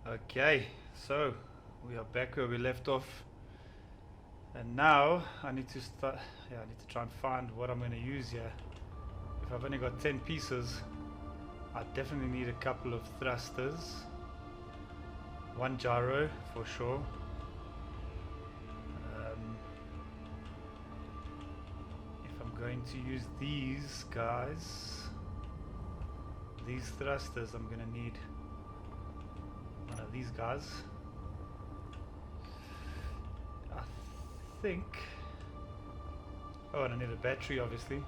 Okay, so we are back where we left off, and now I need to start. Yeah, I need to try and find what I'm going to use here. If I've only got 10 pieces, I definitely need a couple of thrusters, one gyro for sure. If I'm going to use these guys, these thrusters, I'm going to need one of these guys. I think. Oh, and I need a battery, obviously.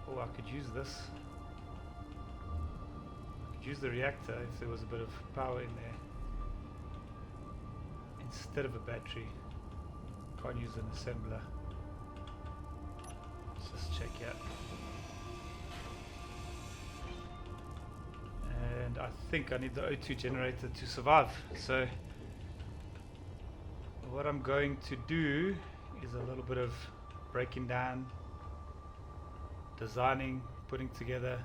Oh, I could use this. I could use the reactor if there was a bit of power in there instead of a battery. Can't use an assembler. Let's just check here. And I think I need the O2 generator to survive. So what I'm going to do is a little bit of breaking down, designing, putting together,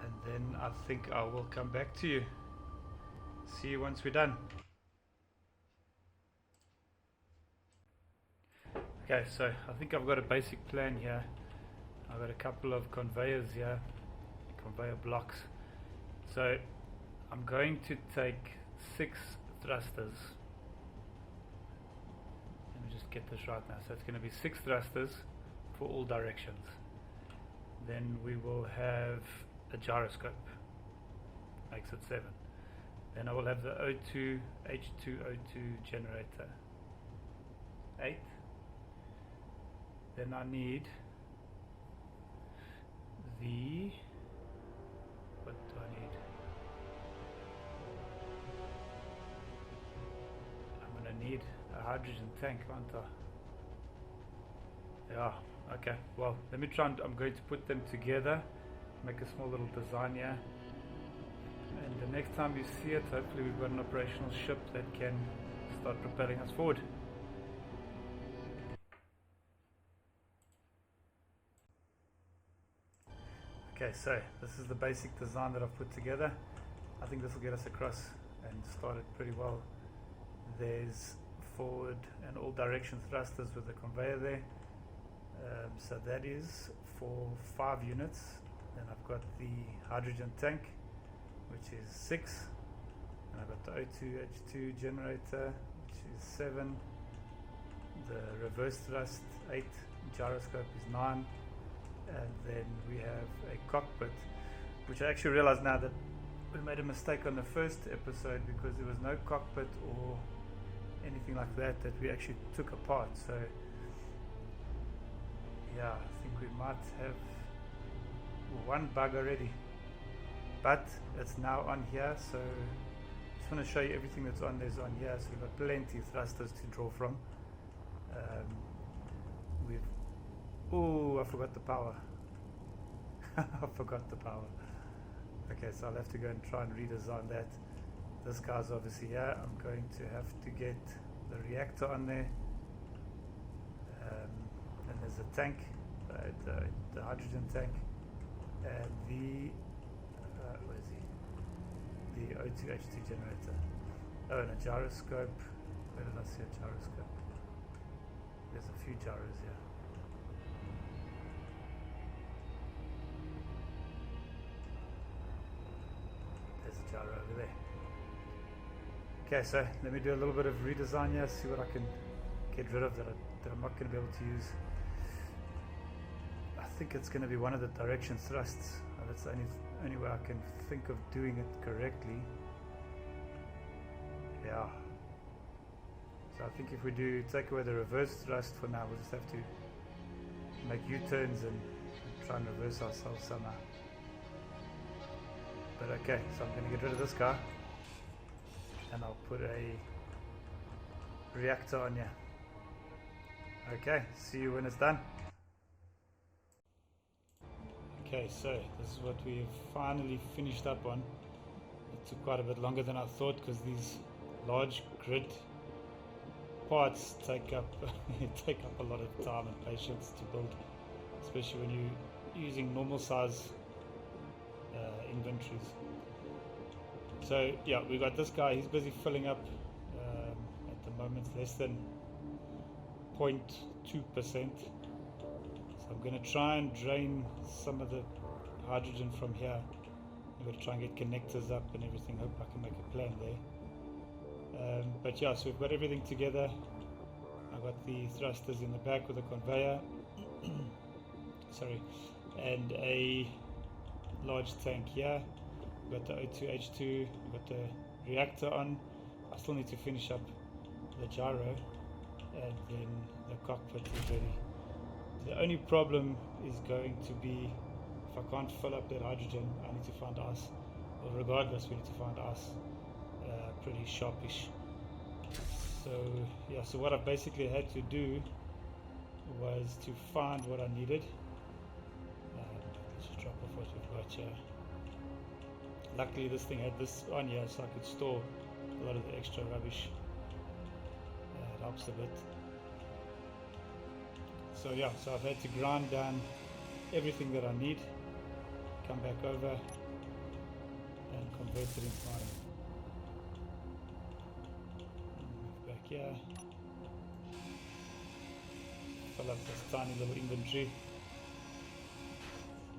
and then I think I will come back to you. See you once we're done. Okay, so I think I've got a basic plan here. I've got a couple of conveyors here, conveyor blocks. So I'm going to take 6 thrusters. Let me just get this right now. So it's going to be 6 thrusters for all directions. Then we will have a gyroscope, makes it 7. Then I will have the O2 H2O2 generator, 8. Then I need the, what do I need? I'm going to need a hydrogen tank, aren't I? Yeah, okay, well, let me try and I'm going to put them together, make a small little design here, and the next time you see it, hopefully we've got an operational ship that can start propelling us forward. Okay, so this is the basic design that I've put together. I think this will get us across and started pretty well. There's forward and all direction thrusters with the conveyor there. So that is for 5 units. Then I've got the hydrogen tank, which is 6. And I've got the O2 H2 generator, which is 7. The reverse thrust 8, gyroscope is 9. And then we have a cockpit, which I actually realize now that we made a mistake on the first episode because there was no cockpit or anything like that we actually took apart. So yeah, I think we might have one bug already, but it's now on here. So I just want to show you everything that's on there's on here. So we've got plenty of thrusters to draw from. Oh, I forgot the power. I forgot the power. Okay, so I'll have to go and try and redesign that. This guy's obviously here. I'm going to have to get the reactor on there. And there's a tank, the hydrogen tank, and the where is he? The O2 H2 generator. Oh, and a gyroscope. Where did I see a gyroscope? There's a few gyros here. There's a gyro over there. Okay, so let me do a little bit of redesign here, see what I can get rid of that I'm not going to be able to use. I think it's going to be one of the direction thrusts. That's the only way I can think of doing it correctly. Yeah. So I think if we do take away the reverse thrust for now, we'll just have to make U-turns and try and reverse ourselves somehow. But okay, so I'm going to get rid of this guy and I'll put a reactor on here. Okay, see you when it's done. Okay, so this is what we've finally finished up on. It took quite a bit longer than I thought because these large grid parts take up a lot of time and patience to build, especially when you're using normal size inventories. So yeah, we got this guy, he's busy filling up. At the moment less than 0.2%. So I'm going to try and drain some of the hydrogen from here. I'm going to try and get connectors up and everything. Hope I can make a plan there. But yeah, so we've got everything together. I've got the thrusters in the back with a conveyor. Sorry, and a large tank here. We've got the O2H2, we've got the reactor on. I still need to finish up the gyro, and then the cockpit is ready. The only problem is going to be if I can't fill up that hydrogen, I need to find ice. Well, regardless, we need to find ice pretty sharpish. So yeah, so what I basically had to do was to find what I needed. Let's just drop off what we've got here. Luckily this thing had this on here so I could store a lot of the extra rubbish. It helps a bit. So yeah, so I've had to grind down everything that I need, come back over and convert it into my move back here, fill up this tiny little inventory.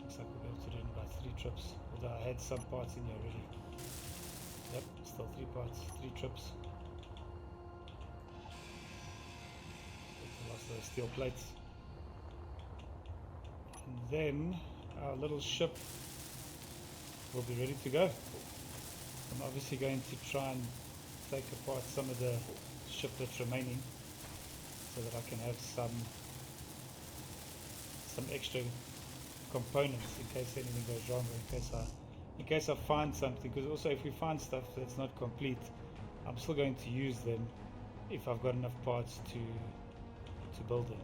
Looks like we'll be able to do it in about 3 trips, although I had some parts in here already. Yep, still 3 parts, 3 trips. Lost those steel plates. And then our little ship will be ready to go. I'm obviously going to try and take apart some of the ship that's remaining so that I can have some extra components in case anything goes wrong, or in case I find something. Because also if we find stuff that's not complete, I'm still going to use them if I've got enough parts to build them.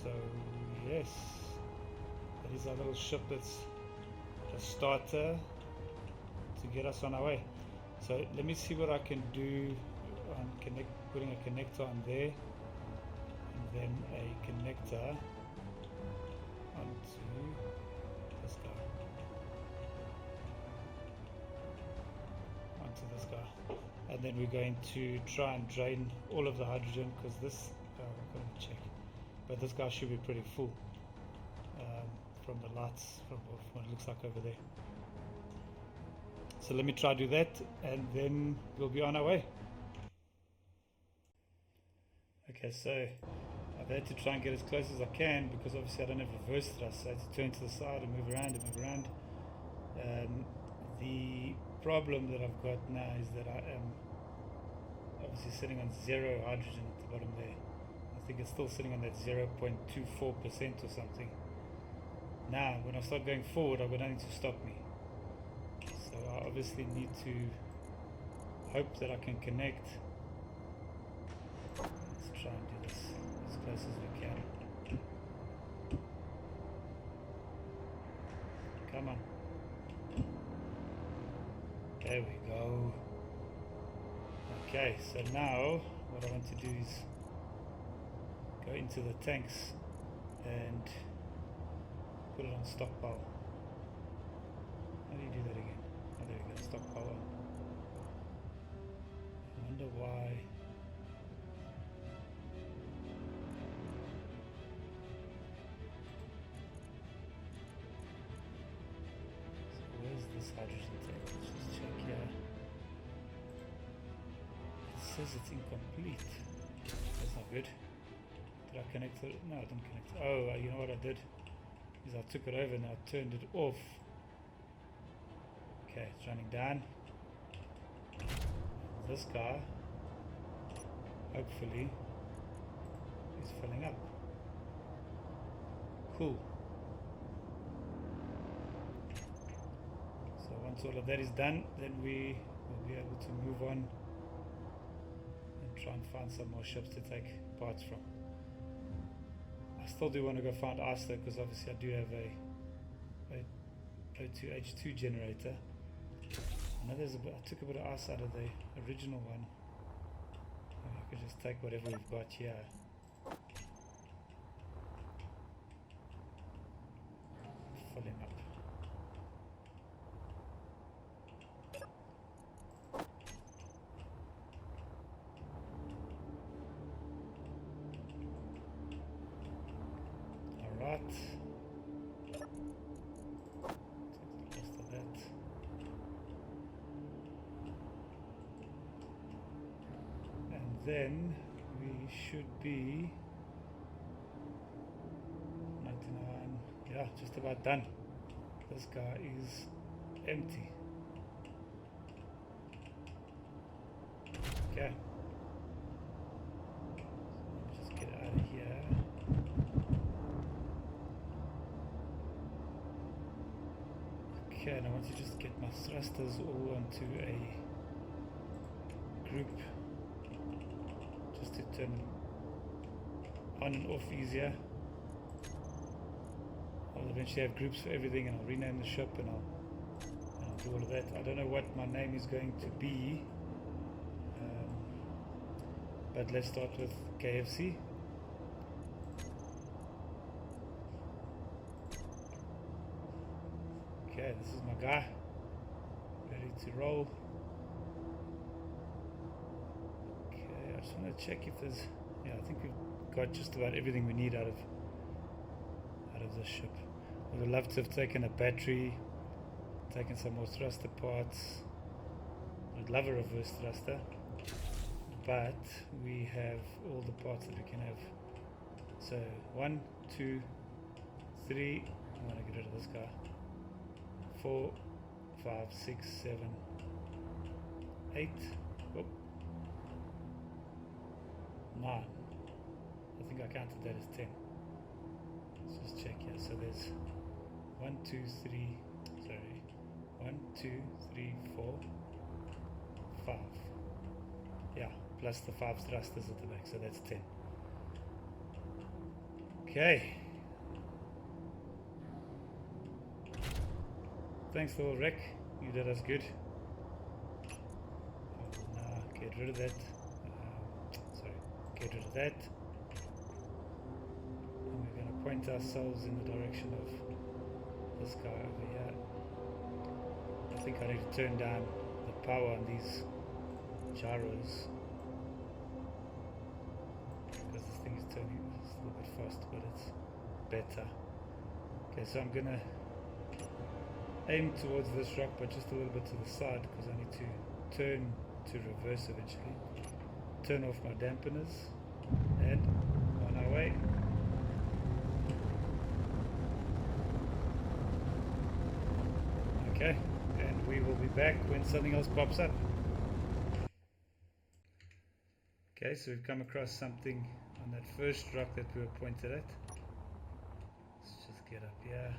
So yes, that is our little ship that's a starter to get us on our way. So let me see what I can do on putting a connector on there, and then a connector onto this guy. And then we're going to try and drain all of the hydrogen, because this, I'm going to check, but this guy should be pretty full from the lights, from what it looks like over there. So let me try to do that, and then we'll be on our way. Okay, so I've had to try and get as close as I can, because obviously I don't have reverse thrust, so I had to turn to the side and move around and move around. The problem that I've got now is that I am obviously sitting on 0 hydrogen at the bottom there. I think it's still sitting on that 0.24% or something. Now when I start going forward, I've got nothing to stop me, so I obviously need to hope that I can connect. Let's try and do this as close as we can. Come on. There we go. Okay, so now what I want to do is go into the tanks and put it on stockpile. How do you do that again? Oh, there we go, stockpile. I wonder why. So where's this hydrogen tank? Let's just check here. It says it's incomplete. That's not good. Did I connect it? No, I didn't connect it. Oh, you know what I did? Is I took it over and I turned it off. Okay, it's running down. This guy, hopefully, is filling up. Cool. So once all of that is done, then we will be able to move on and try and find some more ships to take parts from. I still do want to go find ice though, because obviously I do have a O2H2 generator. I know I took a bit of ice out of the original one. Maybe I could just take whatever we've got here. Fill him up. Take the rest of that. And then we should be 99. Yeah, just about done. This guy is empty. Okay. Just get out of here. Okay, and I want to just get my thrusters all onto a group just to turn them on and off easier. I'll eventually have groups for everything, and I'll rename the ship, and I'll do all of that. I don't know what my name is going to be, but let's start with KFC. Okay, this is my guy, ready to roll. Okay, I just want to check if there's, yeah, I think we've got just about everything we need out of this ship. I would love to have taken a battery, taken some more thruster parts. I'd love a reverse thruster, but we have all the parts that we can have. So 1, 2, 3, I want to get rid of this guy. 4, 5, 6, 7, 8, oh, 9. I think I counted that as 10. Let's just check here. So there's 1, 2, 3, sorry, 1, 2, 3, 4, 5. Yeah, plus the 5 thrusters at the back, so that's 10. Okay. Thanks, little Rick. You did us good. Now get rid of that. Sorry, get rid of that. And we're going to point ourselves in the direction of this guy over here. I think I need to turn down the power on these gyros, because this thing is turning just a little bit fast, but it's better. Okay, so I'm going to aim towards this rock, but just a little bit to the side, because I need to turn to reverse eventually. Turn off my dampeners, and on our way. Okay, and we will be back when something else pops up. Okay, so we've come across something on that first rock that we were pointed at. Let's just get up here.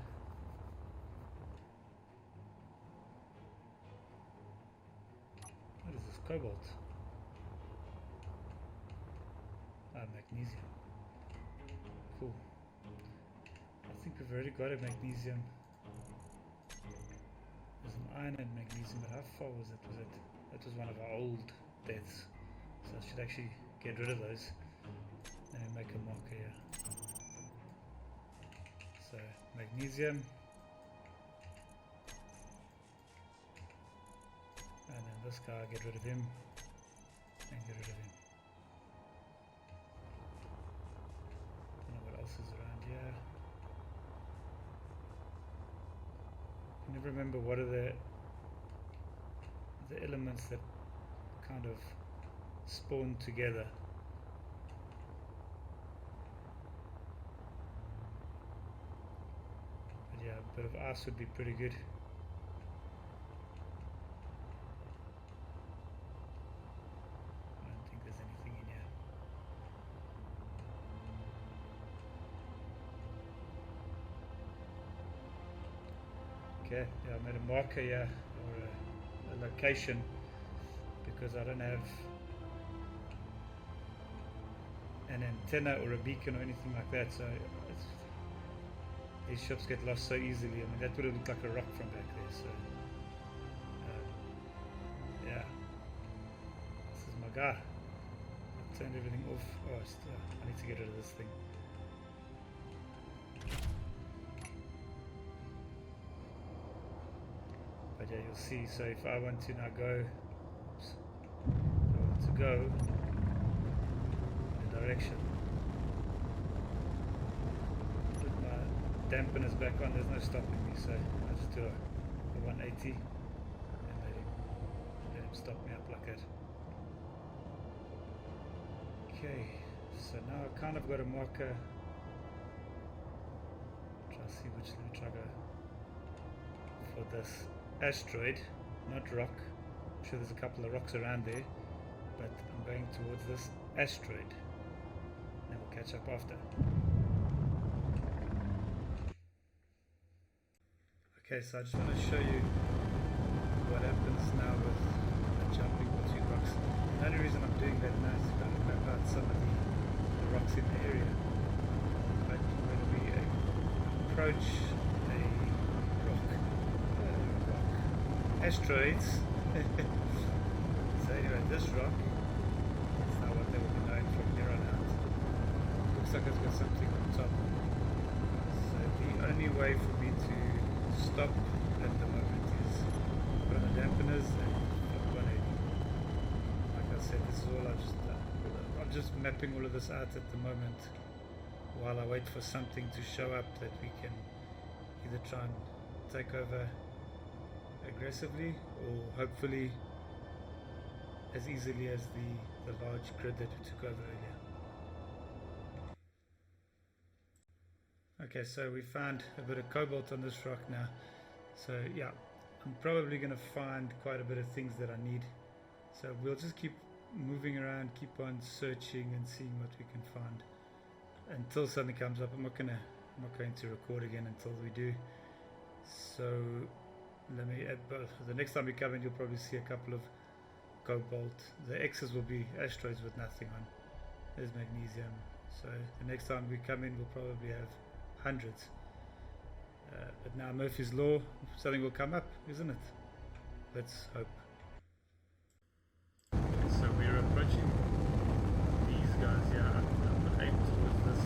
What is this? Cobalt. Magnesium. Cool. I think we've already got a magnesium. There's an iron and magnesium, but how far was it? That was one of our old deaths. So I should actually get rid of those and make a marker here. So magnesium. And then this guy, get rid of him, and get rid of him. Don't know what else is around here. I never remember what are the elements that kind of spawn together. But yeah, a bit of ice would be pretty good. Okay, yeah, I made a marker here, or a location, because I don't have an antenna or a beacon or anything like that, so these ships get lost so easily. I mean, that would have looked like a rock from back there, so yeah, this is my guy. I turned everything off. Oh, I need to get rid of this thing. But yeah, you'll see. So if I want to now go, in the direction, put my dampeners back on, there's no stopping me, so I just do a 180 and let him stop me up like that. Okay, so now I've kind of got a marker. Let me try go for this asteroid, not rock. I'm sure there's a couple of rocks around there, but I'm going towards this asteroid, and we'll catch up after. Okay, so I just want to show you what happens now with jumping between rocks. The only reason I'm doing that now is to kind of map out some of the rocks in the area. But when we approach a rock, asteroids, so anyway, this rock, that's now what they will be known from here on out. Looks like it's got something on top. So the only way for me to stop at the moment is put on the dampeners and flip 180. Like I said, this is all I'm just mapping all of this out at the moment while I wait for something to show up that we can either try and take over aggressively or hopefully as easily as the large grid that we took over earlier. Okay, so we found a bit of cobalt on this rock now. So yeah, I'm probably going to find quite a bit of things that I need. So we'll just keep moving around, keep on searching and seeing what we can find until something comes up. I'm not going to record again until we do. So let me add both. The next time we come in, you'll probably see a couple of cobalt. The X's will be asteroids with nothing on. There's magnesium. So the next time we come in, we'll probably have hundreds. But now Murphy's Law, something will come up, isn't it? Let's hope. So we're approaching these guys here. I'm aimed towards this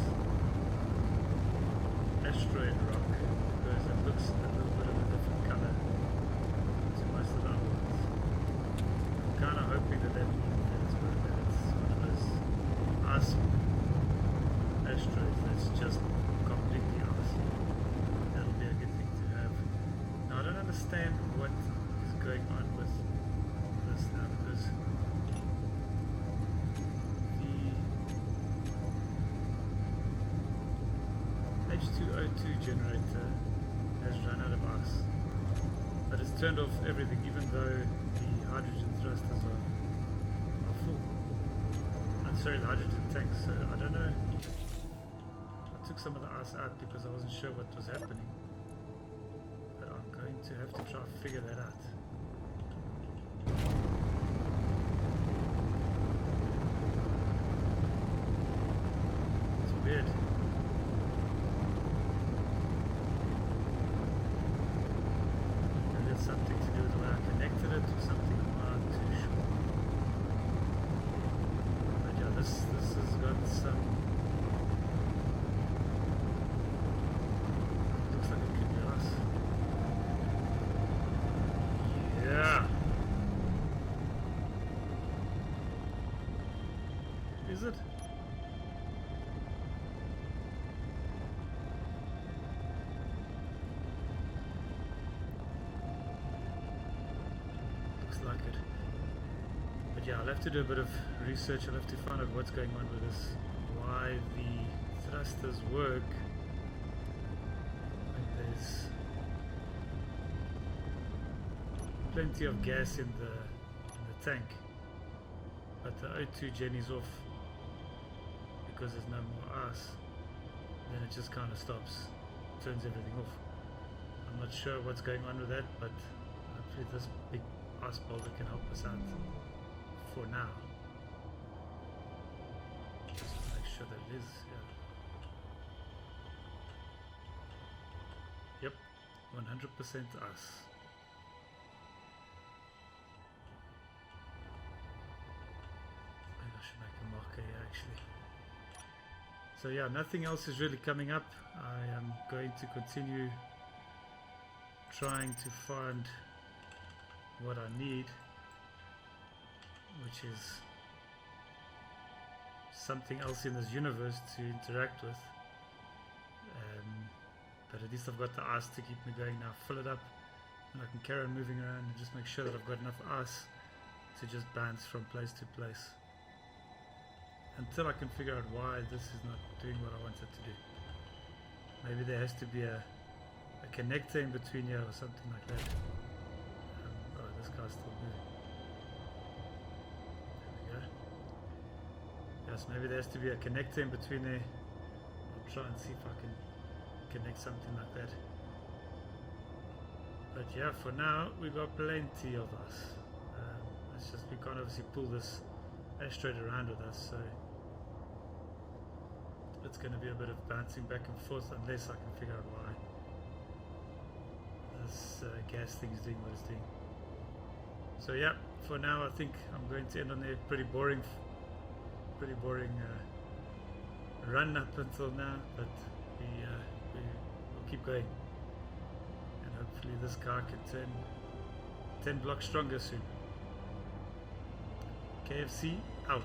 asteroid rock because it looks a little bit of a different color to most of the other ones. I'm kind of hoping that means that it's one of those ice asteroids that's just completely ice. That'll be a good thing to have. Now I don't understand what is going on with this now, because the H2O2 generator has run out of ice, but it's turned off everything, even though the hydrogen thrusters are full. I'm sorry, the hydrogen tanks. So I don't know. I took some of the ice out because I wasn't sure what was happening, but I'm going to have to try and figure that out. It's weird. Maybe it's something to do with the way I connected it or something. I'm not too sure. But yeah, this has got some. Looks like it could be us. Yeah. Is it? Looks like it. But yeah, I'll have to do a bit of research. I'll have to find out what's going on with this. Why the thrusters work when there's plenty of gas in the tank, but the O2 gen is off because there's no more ice. Then it just kind of stops, turns everything off. I'm not sure what's going on with that, but hopefully this big ice boulder can help us out for now. Just to make sure that it is, yeah. Yep, 100% ice. Maybe I should make a marker here actually. So yeah, nothing else is really coming up. I am going to continue trying to find what I need, which is something else in this universe to interact with. But at least I've got the ice to keep me going now. Fill it up and I can carry on moving around and just make sure that I've got enough ice to just bounce from place to place until I can figure out why this is not doing what I want it to do. Maybe there has to be a connector in between here or something like that. Oh, this guy's still moving. There we go. Yes, maybe there has to be a connector in between there. I'll try and see if I can connect something like that. But yeah, for now we've got plenty of us. It's just we can't obviously pull this asteroid around with us, so it's going to be a bit of bouncing back and forth unless I can figure out why this gas thing is doing what it's doing. So yeah, for now I think I'm going to end on there. Pretty boring run up until now, but we'll keep going, and hopefully this car can turn 10 blocks stronger soon. KFC out.